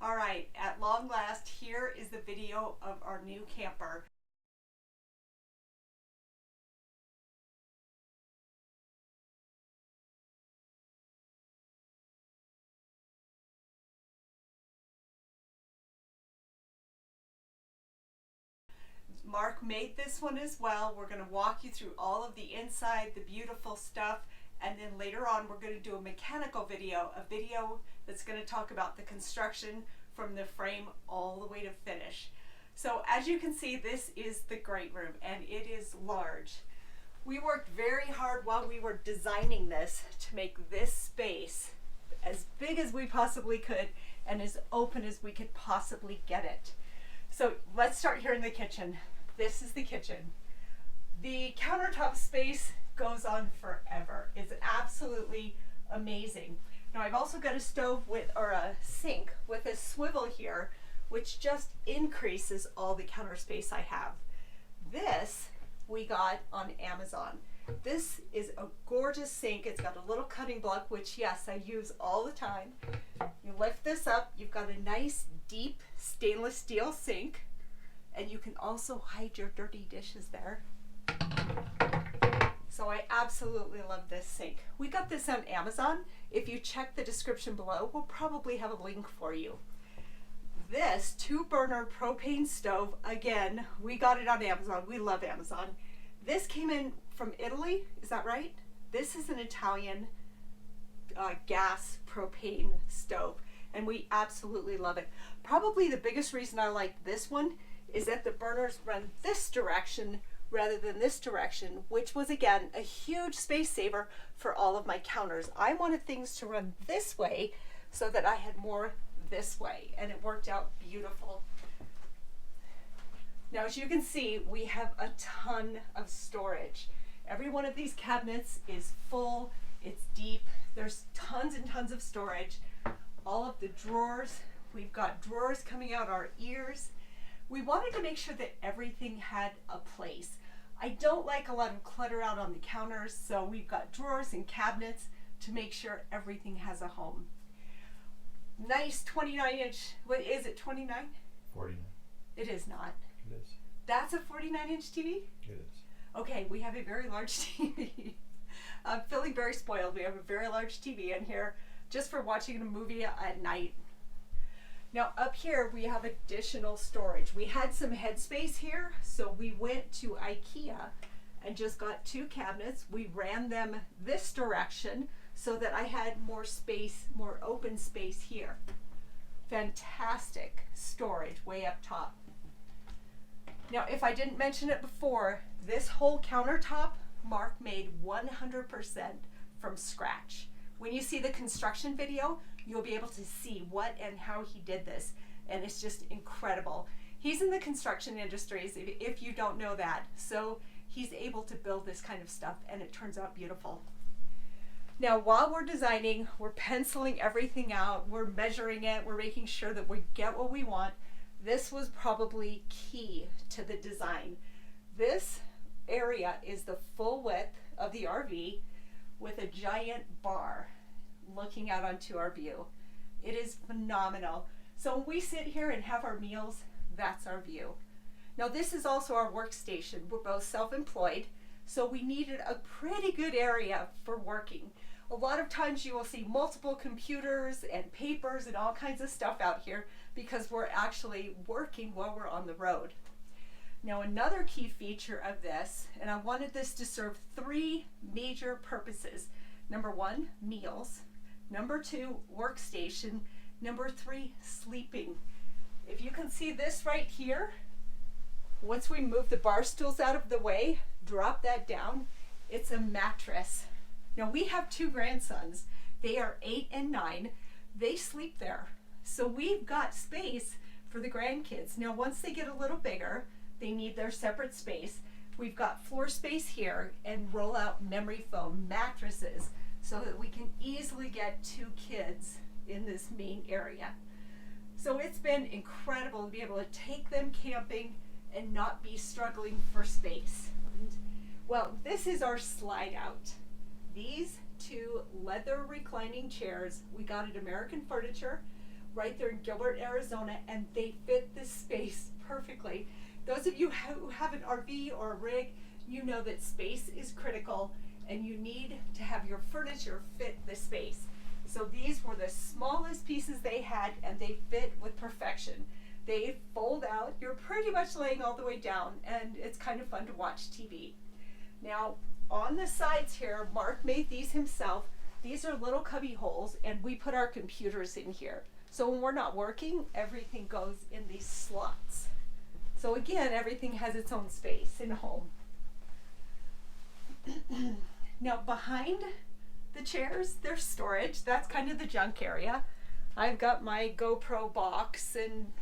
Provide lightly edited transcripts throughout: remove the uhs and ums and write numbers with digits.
All right, at long last, here is the video of our new camper. Mark made this one as well. We're going to walk you through all of the inside, the beautiful stuff, and then later on we're going to do a mechanical video, a video that's going to talk about the construction from the frame all the way to finish. So as you can see, this is the great room and it is large. We worked very hard while we were designing this to make this space as big as we possibly could and as open as we could possibly get it. So let's start here in the kitchen. This is the kitchen. The countertop space goes on forever. It's absolutely amazing. Now I've also got a stove with, or a sink with a swivel here, which just increases all the counter space I have. This we got on Amazon. This is a gorgeous sink. It's got a little cutting block, which yes, I use all the time. You lift this up, you've got a nice deep stainless steel sink, and you can also hide your dirty dishes there. So I absolutely love this sink. We got this on Amazon. If you check the description below, we'll probably have a link for you. This 2-burner propane stove, again, we got it on Amazon. We love Amazon. This came in from Italy, is that right? This is an Italian gas propane stove, and we absolutely love it. Probably the biggest reason I like this one is that the burners run this direction rather than this direction, which was again a huge space saver for all of my counters. I wanted things to run this way so that I had more this way, and it worked out beautiful. Now, as you can see, we have a ton of storage. Every one of these cabinets is full, it's deep, there's tons and tons of storage. All of the drawers, we've got drawers coming out our ears. We wanted to make sure that everything had a place. I don't like a lot of clutter out on the counters, so we've got drawers and cabinets to make sure everything has a home. Nice 29-inch, what is it, 29? 49. It is not. It is. That's a 49-inch TV? It is. Okay, we have a very large TV. I'm feeling very spoiled. We have a very large TV in here just for watching a movie at night. Now up here we have additional storage. We had some headspace here, so we went to IKEA and just got 2 cabinets. We ran them this direction so that I had more space, more open space here. Fantastic storage way up top. Now, if I didn't mention it before, this whole countertop Mark made 100% from scratch. When you see the construction video, you'll be able to see what and how he did this, and it's just incredible. He's in the construction industries, if you don't know that, so he's able to build this kind of stuff, and it turns out beautiful. Now, while we're designing, we're penciling everything out, we're measuring it, we're making sure that we get what we want. This was probably key to the design. This area is the full width of the RV with a giant bar looking out onto our view. It is phenomenal. So when we sit here and have our meals, that's our view. Now this is also our workstation. We're both self-employed, so we needed a pretty good area for working. A lot of times you will see multiple computers and papers and all kinds of stuff out here because we're actually working while we're on the road. Now another key feature of this, and I wanted this to serve 3 major purposes. Number 1, meals. Number 2, workstation. Number 3, sleeping. If you can see this right here, once we move the bar stools out of the way, drop that down, it's a mattress. Now we have 2 grandsons. They are 8 and 9. They sleep there. So we've got space for the grandkids. Now once they get a little bigger, they need their separate space. We've got floor space here and roll out memory foam mattresses so that we can easily get 2 kids in this main area. So it's been incredible to be able to take them camping and not be struggling for space. Well, this is our slide out. These 2 leather reclining chairs we got at American Furniture. right there in Gilbert, Arizona, and they fit this space perfectly. Those of you who have an RV or a rig, you know that space is critical and you need to have your furniture fit the space. So these were the smallest pieces they had and they fit with perfection. They fold out, you're pretty much laying all the way down, and it's kind of fun to watch TV. Now, on the sides here, Mark made these himself. These are little cubby holes, and we put our computers in here. So when we're not working, everything goes in these slots. So again, everything has its own space in a home. Now behind the chairs, there's storage. That's kind of the junk area. I've got my GoPro box and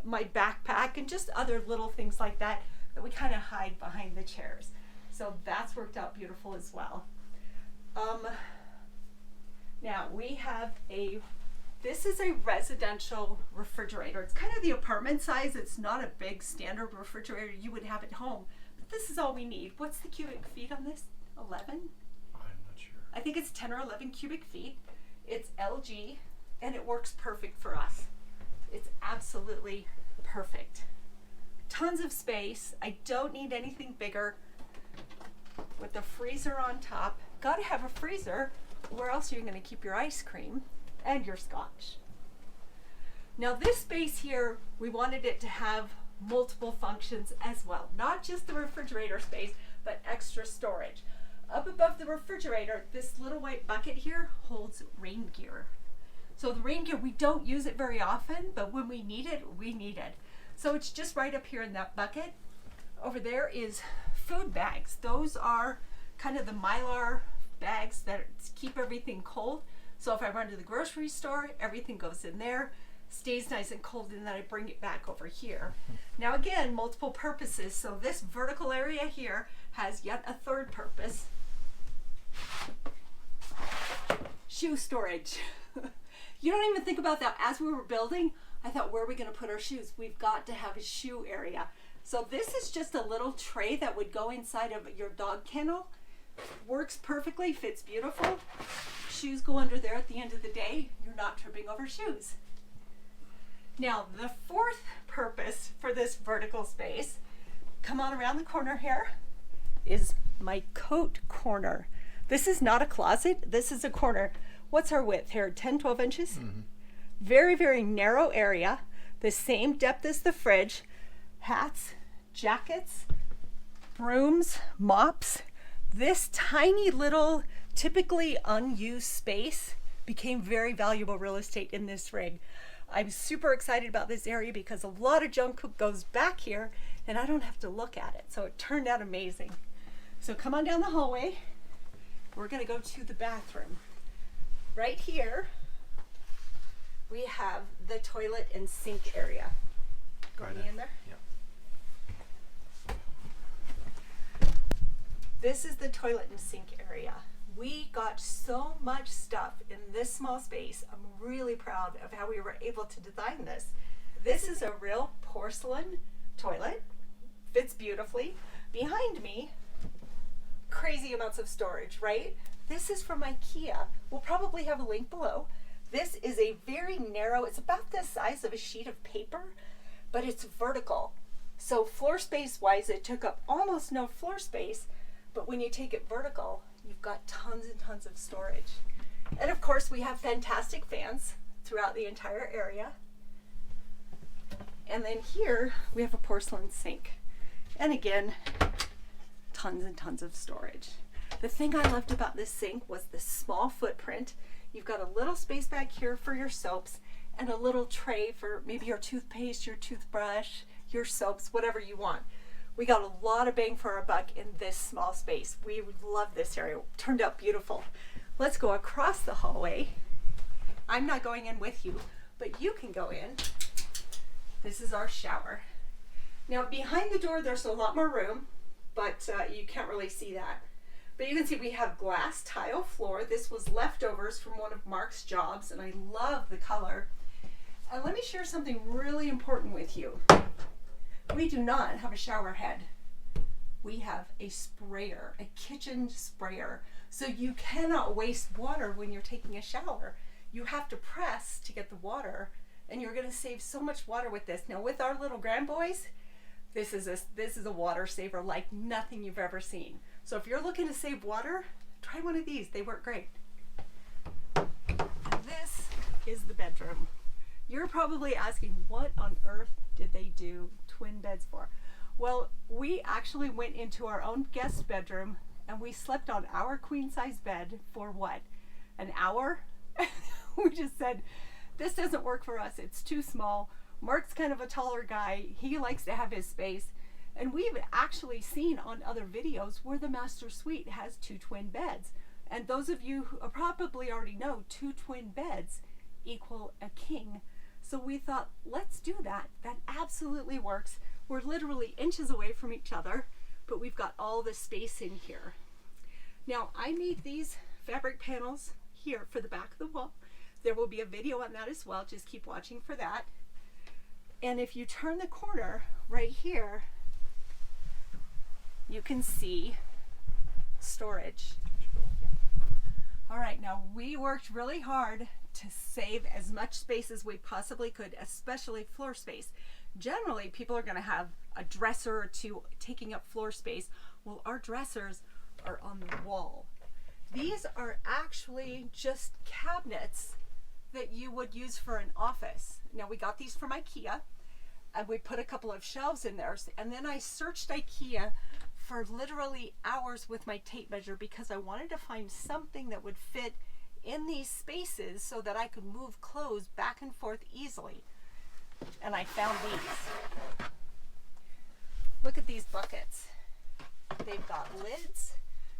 my backpack and just other little things like that that we kind of hide behind the chairs. So that's worked out beautiful as well. Now we have this is a residential refrigerator. It's kind of the apartment size. It's not a big standard refrigerator you would have at home, but this is all we need. What's the cubic feet on this? 11? I'm not sure. I think it's 10 or 11 cubic feet. It's LG and it works perfect for us. It's absolutely perfect. Tons of space. I don't need anything bigger. With the freezer on top. Gotta have a freezer. Where else are you going to keep your ice cream and your scotch? Now this space here, we wanted it to have multiple functions as well. Not just the refrigerator space, but extra storage. Up above the refrigerator, this little white bucket here holds rain gear. So the rain gear, we don't use it very often, but when we need it, we need it. So it's just right up here in that bucket. Over there is food bags. Those are kind of the Mylar bags that keep everything cold. So if I run to the grocery store, everything goes in there, stays nice and cold, and then I bring it back over here. Now again, multiple purposes. So this vertical area here has yet a third purpose. Shoe storage. You don't even think about that. As we were building, I thought, where are we going to put our shoes? We've got to have a shoe area. So this is just a little tray that would go inside of your dog kennel. Works perfectly, fits beautiful. Shoes go under there at the end of the day. You're not tripping over shoes. Now, the fourth purpose for this vertical space, come on around the corner here, is my coat corner. This is not a closet. This is a corner. What's our width here? 10, 12 inches? Mm-hmm. Very, very narrow area. The same depth as the fridge. Hats, jackets, brooms, mops. This tiny little, typically unused space became very valuable real estate in this rig. I'm super excited about this area because a lot of junk goes back here and I don't have to look at it. So it turned out amazing. So come on down the hallway. We're going to go to the bathroom. Right here, we have the toilet and sink area. Go in there. Yeah. This is the toilet and sink area. We got so much stuff in this small space. I'm really proud of how we were able to design this. This is a real porcelain toilet. Fits beautifully. Behind me, crazy amounts of storage, right? This is from IKEA. We'll probably have a link below. This is a very narrow, it's about the size of a sheet of paper, but it's vertical. So floor space wise, it took up almost no floor space, but when you take it vertical, you've got tons and tons of storage. And of course, we have fantastic fans throughout the entire area. And then here, we have a porcelain sink. And again, tons and tons of storage. The thing I loved about this sink was the small footprint. You've got a little space back here for your soaps and a little tray for maybe your toothpaste, your toothbrush, your soaps, whatever you want. We got a lot of bang for our buck in this small space. We love this area. It turned out beautiful. Let's go across the hallway. I'm not going in with you, but you can go in. This is our shower. Now behind the door, there's a lot more room, but you can't really see that. But you can see we have glass tile floor. This was leftovers from one of Mark's jobs, and I love the color. And let me share something really important with you. We do not have a shower head. We have a sprayer, a kitchen sprayer. So you cannot waste water when you're taking a shower. you have to press to get the water, and you're going to save so much water with this. Now with our little grand boys, this is a water saver like nothing you've ever seen. So if you're looking to save water, try one of these. They work great. And this is the bedroom. You're probably asking, what on earth did they do twin beds for? Well, we actually went into our own guest bedroom and we slept on our queen size bed for what? An hour? We just said, this doesn't work for us. It's too small. Mark's kind of a taller guy. He likes to have his space. And we've actually seen on other videos where the master suite has 2 twin beds. And those of you who probably already know 2 twin beds equal a king. So we thought, let's do that. That absolutely works. We're literally inches away from each other, but we've got all the space in here. Now, I made these fabric panels here for the back of the wall. There will be a video on that as well. Just keep watching for that. And if you turn the corner right here, you can see storage. All right, now we worked really hard to save as much space as we possibly could, especially floor space. Generally, people are going to have a dresser or 2 taking up floor space. Well, our dressers are on the wall. These are actually just cabinets that you would use for an office. Now, we got these from IKEA, and we put a couple of shelves in there. And then I searched IKEA for literally hours with my tape measure because I wanted to find something that would fit in these spaces so that I could move clothes back and forth easily. And I found these. Look at these buckets. They've got lids.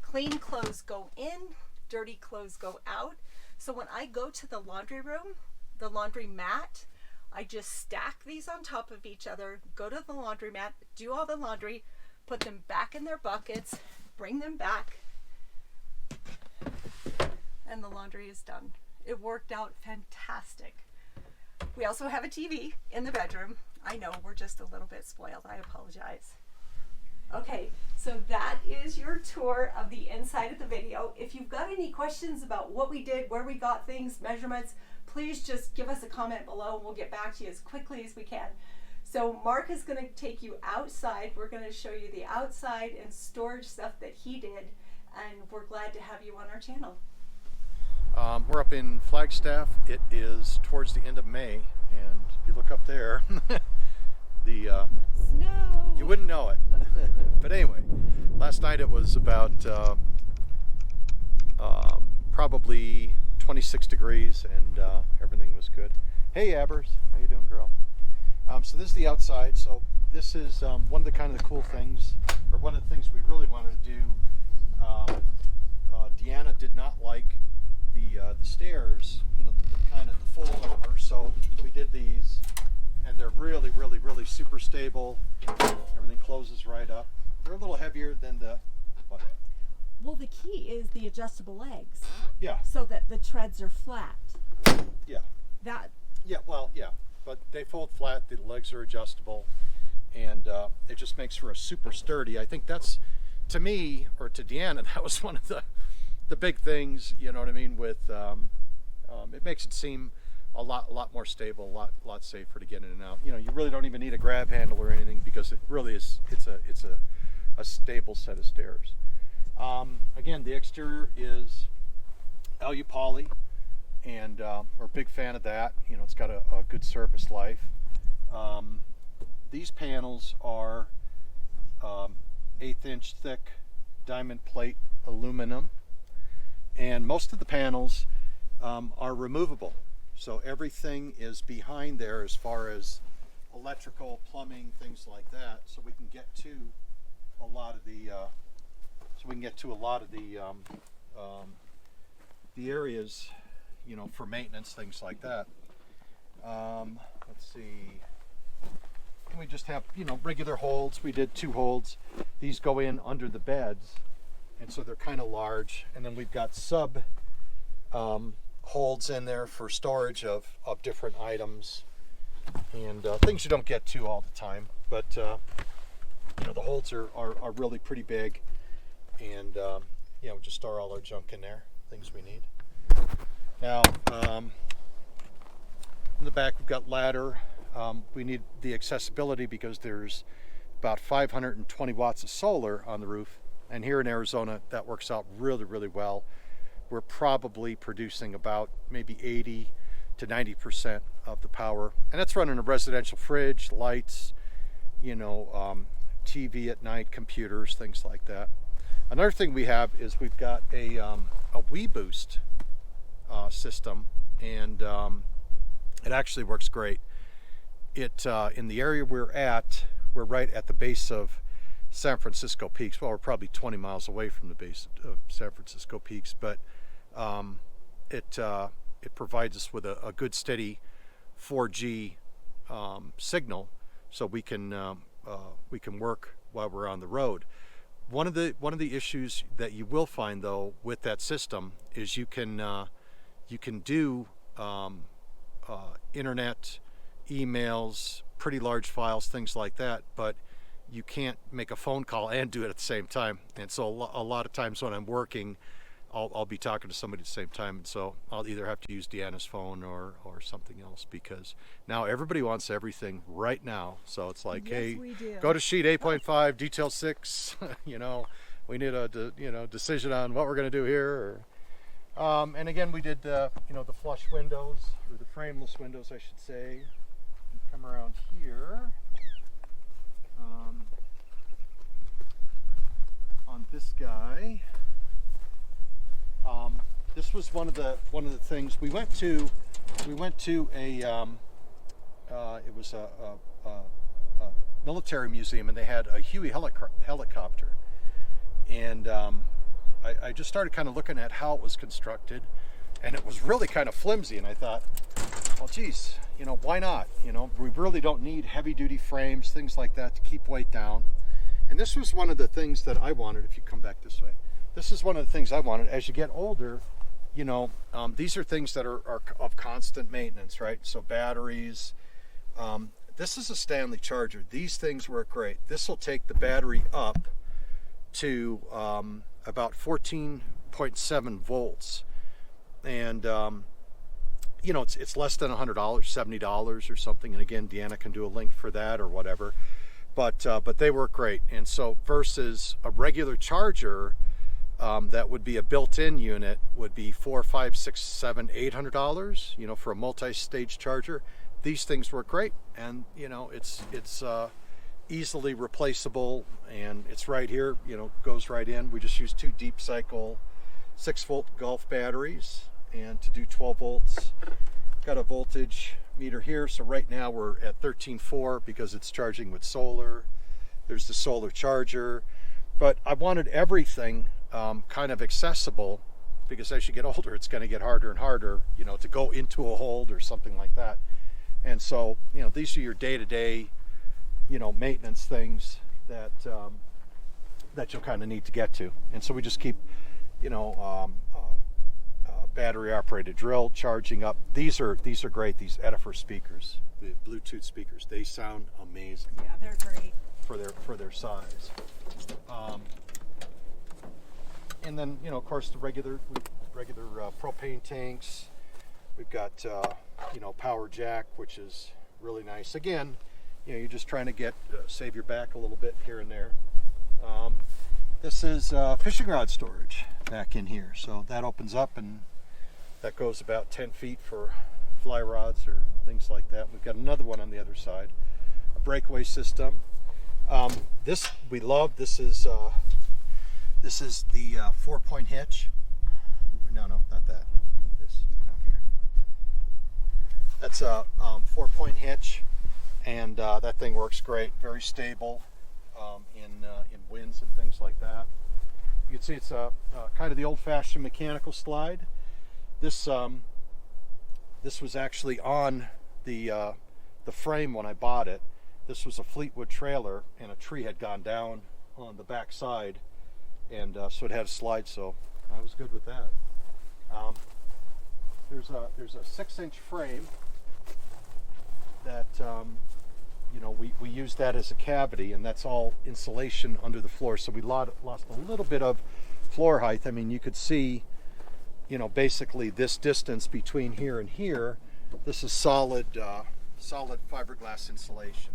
Clean clothes go in, dirty clothes go out. So when I go to the laundry room, the laundry mat, I just stack these on top of each other, go to the laundry mat, do all the laundry, put them back in their buckets, bring them back, and the laundry is done. It worked out fantastic. We also have a TV in the bedroom. I know, we're just a little bit spoiled. I apologize. Okay, so that is your tour of the inside of the video. If you've got any questions about what we did, where we got things, measurements, please just give us a comment below and we'll get back to you as quickly as we can. So Mark is going to take you outside. We're going to show you the outside and storage stuff that he did, and we're glad to have you on our channel. We're up in Flagstaff. It is towards the end of May, and if you look up there, the Snow! you wouldn't know it. But anyway, last night it was about probably 26 degrees, and everything was good. Hey Abers, how you doing, girl? So this is the outside. So this is one of the kind of the cool things, or one of the things we really wanted to do. Deanna did not like the stairs, you know, kind of the fold over. So we did these, and they're really, really, really super stable. Everything closes right up. They're a little heavier than the. What? Well, the key is the adjustable legs, Yeah. so that the treads are flat. Yeah. That Yeah. Well, yeah. But they fold flat. The legs are adjustable, and it just makes for a super sturdy. I think that's, to me, or to Deanna, that was one of the big things. You know what I mean? With it makes it seem a lot more stable, a lot safer to get in and out. You know, you really don't even need a grab handle or anything because it really is. It's a stable set of stairs. Again, the exterior is Alu Poly, and we're a big fan of that. You know, it's got a good surface life. These panels are 1/8 inch thick diamond plate aluminum, and most of the panels are removable. So everything is behind there as far as electrical, plumbing, things like that. So we can get to a lot of the the areas, you know, for maintenance, things like that. Let's see. And we just have, you know, regular holds. We did 2 holds. These go in under the beds, and so they're kind of large. And then we've got sub holds in there for storage of different items and things you don't get to all the time. But you know, the holds are really pretty big, and you know, we just store all our junk in there, things we need. Now, in the back we've got ladder. We need the accessibility because there's about 520 watts of solar on the roof. And here in Arizona, that works out really, really well. We're probably producing about maybe 80 to 90% of the power. And that's running a residential fridge, lights, TV at night, computers, things like that. Another thing we have is we've got a WeBoost system, and it actually works great. It in the area we're right at the base of San Francisco Peaks. Well, we're probably 20 miles away from the base of San Francisco Peaks, but it provides us with a good steady 4G signal, so we can work while we're on the road. One of the issues that you will find though with that system is you can do internet, emails, pretty large files, things like that, but you can't make a phone call and do it at the same time. And so a lot of times when I'm working, I'll be talking to somebody at the same time, and so I'll either have to use Deanna's phone or something else, because now everybody wants everything right now. So it's like, Yes, hey, we do. go to sheet 8.5, detail 6. We need a decision on what we're going to do here. And again, we did the flush windows, or the frameless windows, I should say. Come around here. On this guy. This was one of the things we went to a it was a military museum, and they had a Huey helicopter, and I just started kind of looking at how it was constructed, and it was really kind of flimsy, and I thought, well, geez, why not? We really don't need heavy duty frames, things like that, to keep weight down. And this was one of the things that I wanted. If you come back this way, this is one of the things I wanted. As you get older, these are things that are of constant maintenance, right? So batteries. This is a Stanley charger. These things work great. This will take the battery up to about 14.7 volts, and it's less than $100, $70 or something. And again, Deanna can do a link for that or whatever. But they work great. And so versus a regular charger, that would be a built-in unit, would be $400, $500, $600, $700, $800, for a multi-stage charger. These things work great, and it's easily replaceable, and it's right here. Goes right in. We just use 2 deep cycle 6-volt Gulf batteries, and to do 12 volts. Got a voltage meter here, so right now we're at 13.4 because it's charging with solar. There's the solar charger, but I wanted everything kind of accessible, because as you get older, it's going to get harder and harder, to go into a hold or something like that. And so, these are your day-to-day, maintenance things that you'll kind of need to get to. And so we just keep, battery operated drill charging up. These are great. These Edifer speakers, the Bluetooth speakers, they sound amazing. Yeah, they're great for their size. And then of course the regular propane tanks. We've got power jack, which is really nice. Again, you're just trying to save your back a little bit here and there. This is fishing rod storage back in here, so that opens up, and that goes about 10 feet for fly rods or things like that. We've got another one on the other side, a breakaway system. This we love. This is the 4-point hitch. No, not that. This down here. That's a 4-point hitch, and that thing works great. Very stable in winds and things like that. You can see it's kind of the old-fashioned mechanical slide. This was actually on the frame when I bought it. This was a Fleetwood trailer, and a tree had gone down on the back side, and so it had a slide. So I was good with that. There's a 6-inch frame that we use that as a cavity, and that's all insulation under the floor. So we lost a little bit of floor height. I mean, you could see you know, basically this distance between here and here, this is solid fiberglass insulation.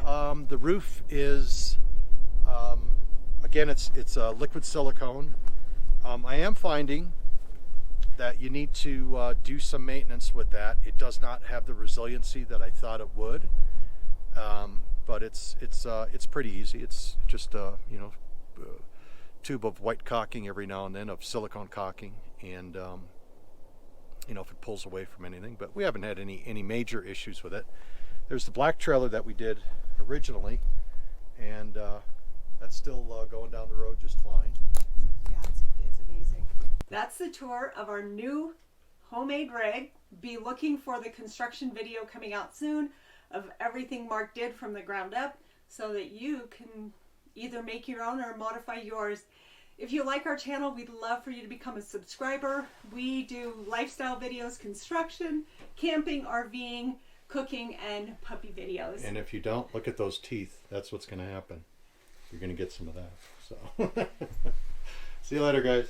The roof is, again, it's liquid silicone. I am finding that you need to do some maintenance with that. It does not have the resiliency that I thought it would, but it's pretty easy. It's just you know, tube of white caulking every now and then, of silicone caulking, and you know, if it pulls away from anything. But we haven't had any major issues with it. There's the black trailer that we did originally, and that's still going down the road just fine. Yeah, it's amazing. That's the tour of our new homemade rig. Be looking for the construction video coming out soon of everything Mark did from the ground up, so that you can either make your own or modify yours. If you like our channel, we'd love for you to become a subscriber. We do lifestyle videos, construction, camping, RVing, cooking, and puppy videos. And if you don't, look at those teeth. That's what's going to happen. You're going to get some of that. So, see you later, guys.